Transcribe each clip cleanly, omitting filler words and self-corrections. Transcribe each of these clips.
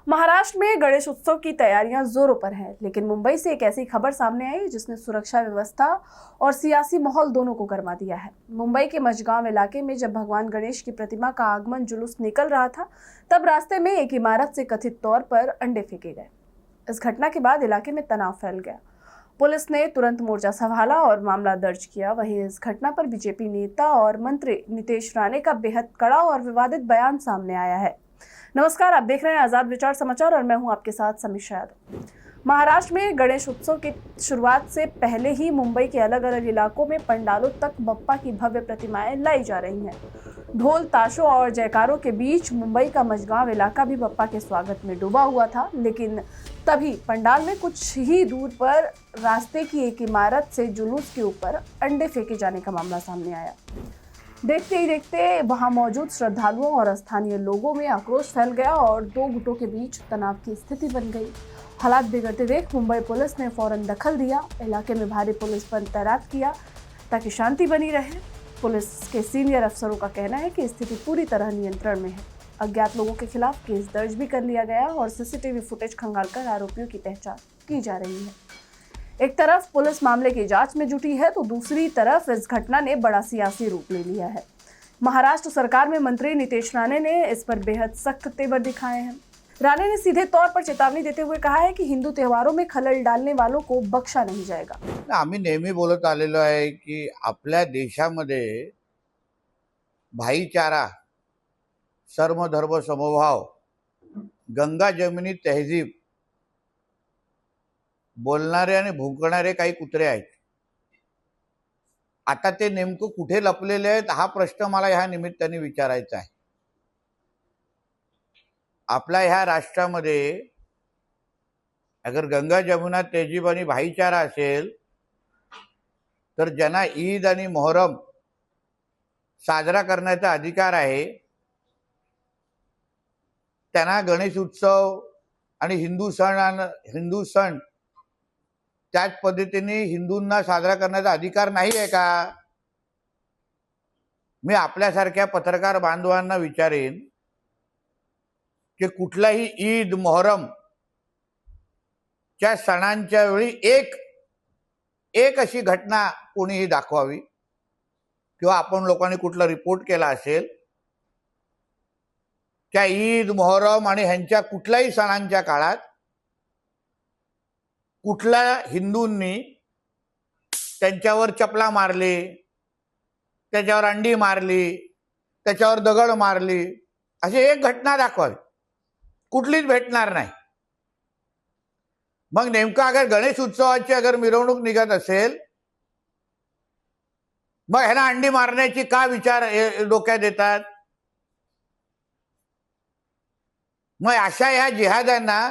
महाराष्ट्र में गणेश उत्सव की तैयारियां जोरों पर हैं, लेकिन मुंबई से एक ऐसी खबर सामने आई जिसने सुरक्षा व्यवस्था और सियासी माहौल दोनों को गरमा दिया है। मुंबई के मजगांव इलाके में जब भगवान गणेश की प्रतिमा का आगमन जुलूस निकल रहा था, तब रास्ते में एक इमारत से कथित तौर पर अंडे फेंके गए। इस घटना के बाद इलाके में तनाव फैल गया। पुलिस ने तुरंत मोर्चा संभाला और मामला दर्ज किया। वहीं इस घटना पर बीजेपी नेता और मंत्री नितेश राणे का बेहद कड़ा और विवादित बयान सामने आया है। नमस्कार, आप देख रहे हैं आजाद विचार समाचार और मैं हूं आपके साथ समीक्षा यादव। महाराष्ट्र में गणेश उत्सव की शुरुआत से पहले ही मुंबई के अलग अलग इलाकों में पंडालों तक बप्पा की भव्य प्रतिमाएं लाई जा रही हैं। ढोल ताशों और जयकारों के बीच मुंबई का मजगांव इलाका भी बप्पा के स्वागत में डूबा हुआ था, लेकिन तभी पंडाल में कुछ ही दूर पर रास्ते की एक इमारत से जुलूस के ऊपर अंडे फेंके जाने का मामला सामने आया। देखते ही देखते वहां मौजूद श्रद्धालुओं और स्थानीय लोगों में आक्रोश फैल गया और दो गुटों के बीच तनाव की स्थिति बन गई। हालात बिगड़ते देख मुंबई पुलिस ने फौरन दखल दिया, इलाके में भारी पुलिस बल तैनात किया ताकि शांति बनी रहे। पुलिस के सीनियर अफसरों का कहना है कि स्थिति पूरी तरह नियंत्रण में है। अज्ञात लोगों के खिलाफ केस दर्ज भी कर लिया गया और सीसीटीवी फुटेज खंगालकर आरोपियों की पहचान की जा रही है। एक तरफ पुलिस मामले की जांच में जुटी है, तो दूसरी तरफ इस घटना ने बड़ा सियासी रूप ले लिया है। महाराष्ट्र सरकार में मंत्री नितेश राणे ने इस पर बेहद सख्त तेवर दिखाए हैं। राणे ने सीधे तौर पर चेतावनी देते हुए कहा है कि हिंदू त्योहारों में खलल डालने वालों को बख्शा नहीं जाएगा। आम्ही नेहमी बोलत आलेलो आहे की आपल्या देशामध्ये भाईचारा, सर्वधर्म समभाव, गंगा जमिनी तहजीब बोलणारे आणि भुंकणारे काही कुत्रे आहेत। आता ते नेमकं कुठे लपलेले आहेत हा प्रश्न मला ह्या निमित्ताने विचारायचा आहे। आपल्या ह्या राष्ट्रामध्ये अगर गंगा जमुना तहजीब आणि भाईचारा असेल तर ज्यांना ईद आणि मोहरम साजरा करण्याचा अधिकार आहे त्यांना गणेश उत्सव आणि हिंदू सण त्याच पद्धतीने हिंदूंना साजरा करण्याचा अधिकार नाही आहे का? मी आपल्यासारख्या पत्रकार बांधवांना विचारेन की कुठलाही ईद मोहरम च्या सणांच्या वेळी एक अशी घटना कोणीही दाखवावी किंवा आपण लोकांनी कुठला रिपोर्ट केला असेल त्या ईद मोहरम आणि ह्यांच्या कुठल्याही सणांच्या काळात कुठल्या हिंदूंनी त्यांच्यावर चपला मारली, त्याच्यावर अंडी मारली, त्याच्यावर दगड मारली, अशी एक घटना दाखवावी। कुठलीच भेटणार नाही। मग नेमका अगर गणेश उत्सवाची अगर मिरवणूक निघत असेल मग ह्याला अंडी मारण्याची का विचार डोक्यात येतात? मग अशा ह्या जिहाद्यांना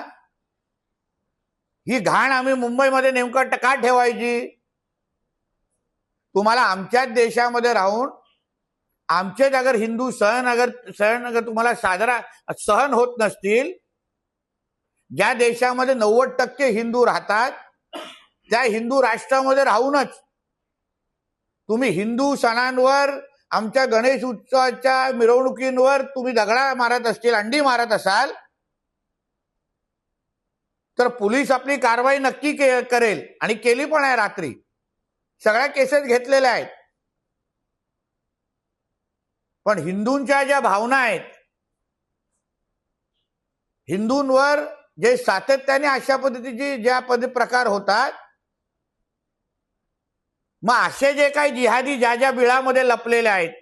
ही घाण आम्ही मुंबईमध्ये नेमकं का ठेवायची? तुम्हाला आमच्याच देशामध्ये राहून आमचेच अगर हिंदू सण अगर तुम्हाला साजरा सहन होत नसतील, ज्या देशामध्ये 90% हिंदू राहतात त्या हिंदू राष्ट्रामध्ये राहूनच तुम्ही हिंदू सणांवर, आमच्या गणेश उत्सवाच्या मिरवणुकींवर तुम्ही दगडा मारत असतील, अंडी मारत असाल तर पोलीस आपली कारवाई नक्की करेल आणि केली पण आहे। रात्री सगळ्या केसेस घेतलेल्या आहेत। पण हिंदूंच्या ज्या भावना आहेत, हिंदूंवर जे सातत्याने अशा पद्धतीचे ज्या प्रकार होतात, मग असे जे काही जिहादी ज्या बिळामध्ये लपलेले आहेत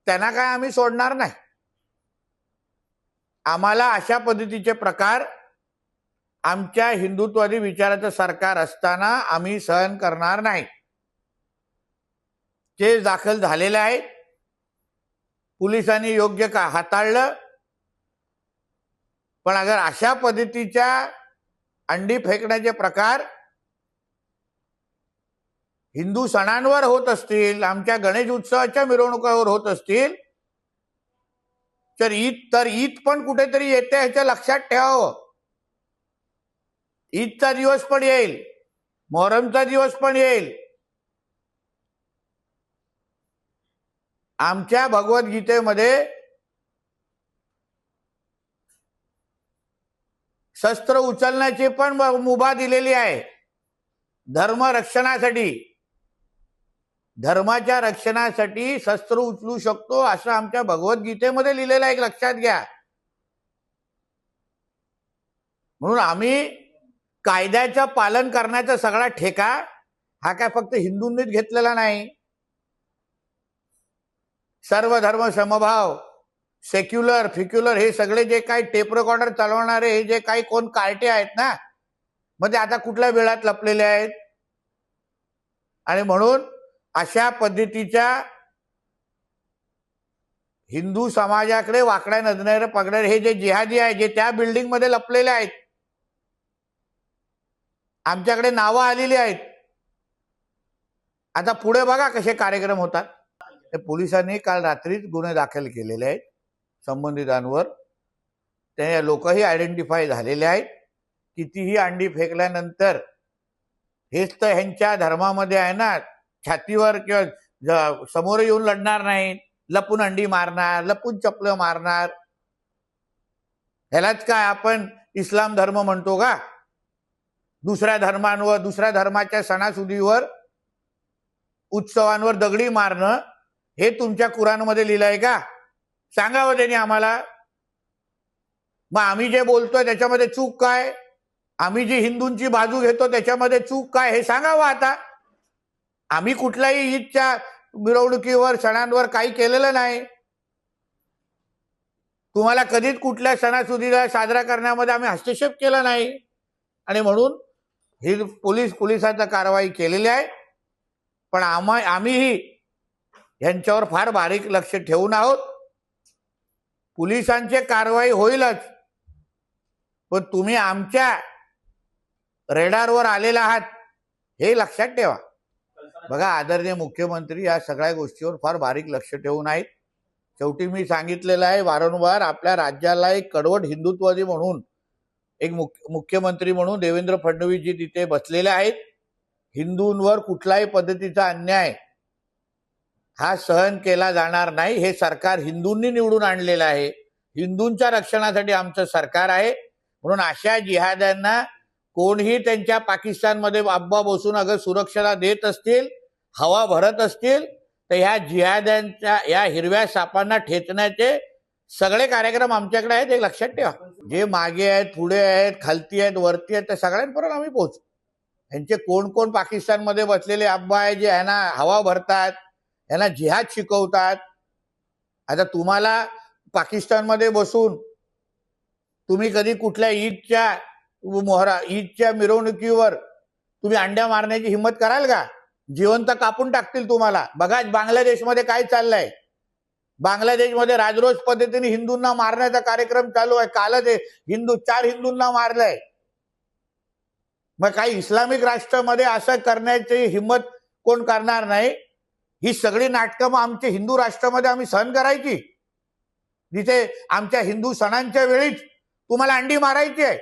त्यांना काय आम्ही सोडणार नाही। आम्हाला अशा पद्धतीचे प्रकार आमच्या हिंदुत्ववादी विचाराचं सरकार असताना आम्ही सहन करणार नाही। केस दाखल झालेले आहेत, पोलिसांनी योग्य का हाताळलं, पण अगर अशा पद्धतीच्या अंडी फेकण्याचे प्रकार हिंदू सणांवर होत असतील, आमच्या गणेश उत्सवाच्या मिरवणुकावर होत असतील तर ईद पण कुठेतरी येते ह्याचं लक्षात ठेवावं। ईदचा दिवस पण येईल, मोहरमचा दिवस पण येईल। आमच्या भगवद्गीतेमध्ये शस्त्र उचलण्याची पण मुभा दिलेली आहे. धर्म रक्षणासाठी, धर्माच्या रक्षणासाठी शस्त्र उचलू शकतो असं आमच्या भगवद्गीतेमध्ये लिहिलेलं आहे, लक्षात घ्या. म्हणून आम्ही कायद्याचं पालन करण्याचा सगळा ठेका हा काय फक्त हिंदूंनीच घेतलेला नाही. सर्व धर्म समभाव, सेक्युलर फिक्युलर हे सगळे जे काही टेप रेकॉर्डर चालवणारे हे जे काही कोण कार्टे आहेत ना, मग ते आता कुठल्या वेळात लपलेले आहेत. आणि म्हणून अशा पद्धतीच्या हिंदू समाजाकडे वाकड्या नजरेने पकडणारे हे जे जिहादी आहे, जे त्या बिल्डिंग मध्ये लपलेले आहेत, आमच्याकडे नावं आलेली आहेत. आता पुढे बघा कसे कार्यक्रम होतात. पोलिसांनी काल रात्रीच गुन्हे दाखल केलेले आहेत संबंधितांवर. ते लोकही आयडेंटिफाय झालेले आहेत. कितीही अंडी फेकल्यानंतर हेच तर ह्यांच्या धर्मामध्ये आहे ना, छातीवर किंवा समोर येऊन लढणार नाही, लपून अंडी मारणार, लपून चपलं मारणार. ह्यालाच काय आपण इस्लाम धर्म म्हणतो का? दुसऱ्या धर्मांवर, दुसऱ्या धर्माच्या सणासुदीवर, उत्सवांवर दगडी मारणं हे तुमच्या कुराणमध्ये लिहिलंय का? सांगावं त्यांनी आम्हाला. मग आम्ही जे बोलतोय त्याच्यामध्ये चूक काय? आम्ही जी हिंदूंची बाजू घेतो त्याच्यामध्ये चूक काय हे सांगावं. आता आम्ही कुठल्याही ईदच्या मिरवणुकीवर, सणांवर काही केलेलं नाही. तुम्हाला कधीच कुठल्या सणासुदीला साजरा करण्यामध्ये आम्ही हस्तक्षेप केला नाही. आणि म्हणून ही पोलिसांची कारवाई केलेली आहे. पण आम्हीही यांच्यावर फार बारीक लक्ष ठेवून आहोत. पोलिसांची कारवाई होईलच, पण तुम्ही आमच्या रेडारवर आलेला आहात हे लक्षात ठेवा. बघा, आदरणीय मुख्यमंत्री या सगळ्या गोष्टीवर फार बारीक लक्ष ठेवून आहेत. शेवटी मी सांगितलेलं आहे वारंवार, आपल्या राज्याला एक कडवट हिंदुत्ववादी म्हणून, एक मुख्यमंत्री म्हणून देवेंद्र फडणवीस जी तिथे बसलेले आहेत. हिंदूंवर कुठल्याही पद्धतीचा अन्याय हा सहन केला जाणार नाही. हे सरकार हिंदूंनी निवडून आणलेलं आहे. हिंदूंच्या रक्षणासाठी आमचं सरकार आहे. म्हणून अशा जिहाद्यांना कोणीही त्यांच्या पाकिस्तानमध्ये अब्बा बसून अगर सुरक्षेला देत असतील, हवा भरत असतील, तर ह्या जिहाद्यांच्या या हिरव्या सापांना ठेचण्याचे सगळे कार्यक्रम आमच्याकडे आहेत, हे लक्षात ठेवा. जे मागे आहेत, पुढे आहेत, खालती आहेत, वरती आहेत, त्या सगळ्यांपर्यंत आम्ही पोहोचू. यांचे कोण कोण पाकिस्तानमध्ये बसलेले अब्बा आहे जे यांना हवा भरतात, यांना जिहाद शिकवतात. आता तुम्हाला पाकिस्तानमध्ये बसून तुम्ही कधी कुठल्या ईदच्या मिरवणुकीवर तुम्ही अंड्या मारण्याची हिंमत कराल का? जिवंत कापून टाकतील तुम्हाला. बघा बांगलादेशमध्ये काय चाललंय. बांगलादेशमध्ये राजरोस पद्धतीने हिंदूंना मारण्याचा कार्यक्रम चालू आहे. कालच 4 हिंदूंना मारलंय. मग काही इस्लामिक राष्ट्रामध्ये असं करण्याची हिंमत कोण करणार नाही. ही सगळी नाटकं मग आमच्या हिंदू राष्ट्रामध्ये आम्ही सहन करायची, जिथे आमच्या हिंदू सणांच्या वेळीच तुम्हाला अंडी मारायची आहे.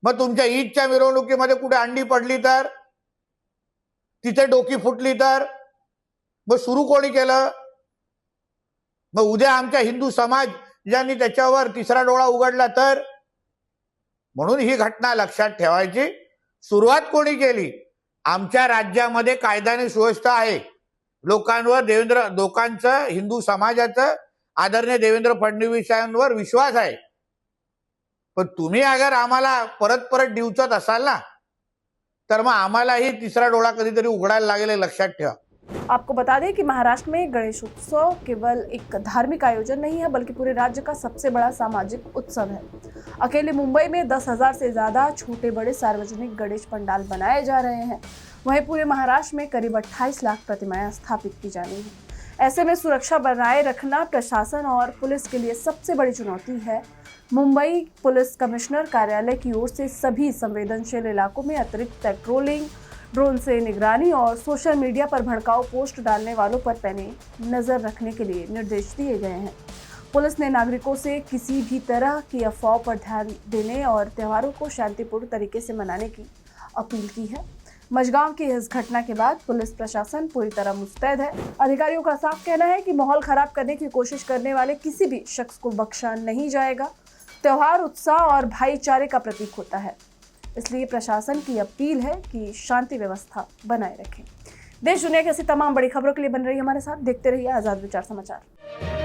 मग तुमच्या ईदच्या मिरवणुकीमध्ये कुठे अंडी पडली तर, तिथे डोकी फुटली तर मग सुरू कोणी केलं? मग उद्या आमच्या हिंदू समाज ज्यांनी त्याच्यावर तिसरा डोळा उघडला तर? म्हणून ही घटना लक्षात ठेवायची. सुरुवात कोणी केली? आमच्या राज्यामध्ये कायदा आणि सुव्यवस्था आहे. लोकांचं हिंदू समाजाचं आदरणीय देवेंद्र फडणवीसांवर विश्वास आहे. पण तुम्ही अगर आम्हाला परत परत डिवचत असाल ना, तर मग आम्हालाही तिसरा डोळा कधीतरी उघडायला लागेल, हे लक्षात ठेवा. आपको बता दें कि महाराष्ट्र में गणेश उत्सव केवल एक धार्मिक आयोजन नहीं है, बल्कि पूरे राज्य का सबसे बड़ा सामाजिक उत्सव है। अकेले मुंबई में 10,000 से ज़्यादा छोटे बड़े सार्वजनिक गणेश पंडाल बनाए जा रहे हैं। वहीं पूरे महाराष्ट्र में करीब 28 लाख प्रतिमाएं स्थापित की जानी हैं। ऐसे में सुरक्षा बनाए रखना प्रशासन और पुलिस के लिए सबसे बड़ी चुनौती है। मुंबई पुलिस कमिश्नर कार्यालय की ओर से सभी संवेदनशील इलाकों में अतिरिक्त पेट्रोलिंग, ड्रोन से निगरानी और सोशल मीडिया पर भड़काऊ पोस्ट डालने वालों पर पैनी नज़र रखने के लिए निर्देश दिए गए हैं। पुलिस ने नागरिकों से किसी भी तरह की अफवाह पर ध्यान देने और त्योहारों को शांतिपूर्ण तरीके से मनाने की अपील की है। मझगांव की इस घटना के बाद पुलिस प्रशासन पूरी तरह मुस्तैद है। अधिकारियों का साफ कहना है कि माहौल खराब करने की कोशिश करने वाले किसी भी शख्स को बख्शा नहीं जाएगा। त्योहार उत्साह और भाईचारे का प्रतीक होता है, इसलिए प्रशासन की अपील है कि शांति व्यवस्था बनाए रखें। देश दुनिया की ऐसी तमाम बड़ी खबरों के लिए बन रही हमारे साथ, देखते रहिए आजाद विचार समाचार।